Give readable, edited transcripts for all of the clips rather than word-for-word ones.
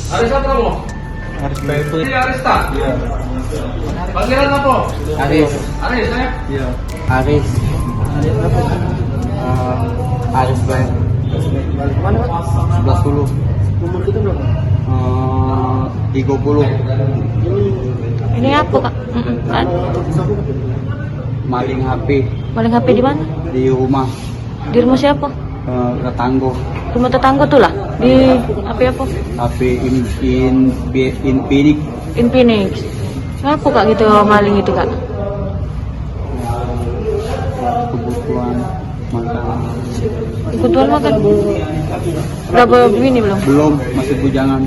Aris apa kamu? Aris Beto. Ini Aris tak? Iya. Panggilan apa? Aris. Aris, saya? Iya. Aris. Aris Beto. Mana? 11.10. Nomor kita berapa? 30. Ini apa kak? Kan? Maling HP Maling HP di mana? di rumah Di rumah siapa? tetangga. Rumah tetangga tuh lah. Di apa? HP Infinix. Infinix. Apa kak gitu maling itu kak? Kebutuhan makan. Kebutuhan makan. Berapa ini belum? Belum, masih bujangan.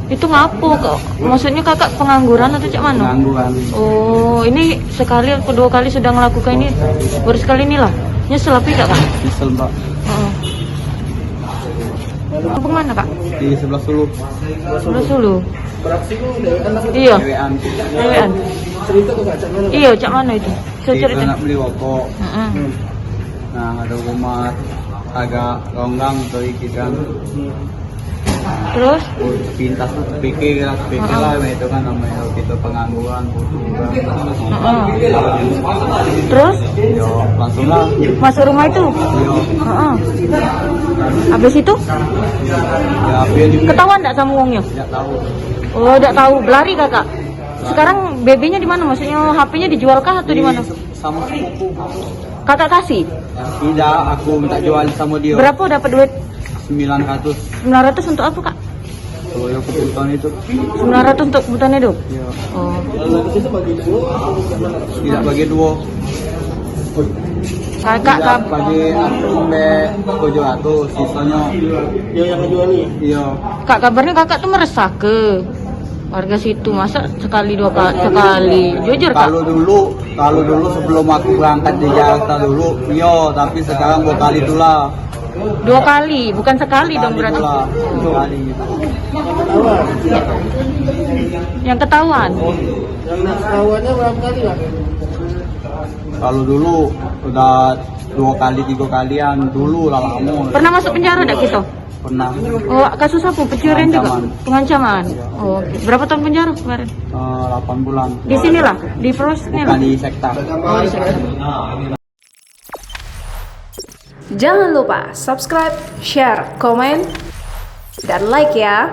Itu ngapo kak? Maksudnya kakak pengangguran atau cak mana? Pengangguran. Oh, ini sekali atau dua kali sudah melakukan ini? Baru sekali inilah. Nyesel apa kak? Nyesel mbak. Kampung mana kak? Di 11.10. Sebelah Sulu. Beraksi kok udah anak Iya. Dewean. Dewean. cerita ke Kak Cak mana? Iya, cak mana itu? Saya Kita cerita. nak beli rokok. Nah, ada rumah agak ronggang atau ikan. Terus? Pintas tuh pikir lah itu kan namanya kita pengangguran butuh. Terus? Yo, langsung lah. Masuk rumah itu? Yo, Habis itu? ya biar di Ketahuan enggak sama uangnya? tidak tahu. Oh, enggak tahu. Berlari kakak. Sekarang BB-nya di mana? Maksudnya HP-nya dijualkah atau di mana? Sama sepupu. Kakak kasih? Tidak, aku minta jual sama dia. Berapa dapat duit? 900. 900 untuk apa kak? Kalau yang kebutuhan itu. 900 untuk kebutuhan hidup? Ya, Oh. Itu bagi dua. tidak bagi dua. Kakak Tidak bagi aku sampai 700, sisanya. Yang ngejual nih. Iya. Kak, kabarnya kakak tuh meresah ke warga situ, masa sekali dua kali sekali? Jujur kak? Kalau dulu sebelum aku berangkat di Jakarta dulu, iya, tapi sekarang 2 kali itulah. 2 kali, bukan sekali dong berarti. Itulah, 2 kali. Ketahuan. Yang ketahuan. Yang nak ketahuannya berapa kali Kak? Kalau dulu udah 2 kali 3 kalian dulu lah lama. Pernah masuk penjara enggak gitu? pernah. Oh, kasus apa? Pencurian juga? Pengancaman. Oh, oke. Berapa tahun penjara kemarin? 8 bulan. Di sinilah, di Polres ini Bukan lah. di sekta. Oh, di sana. Jangan lupa subscribe, share, komen, dan like ya.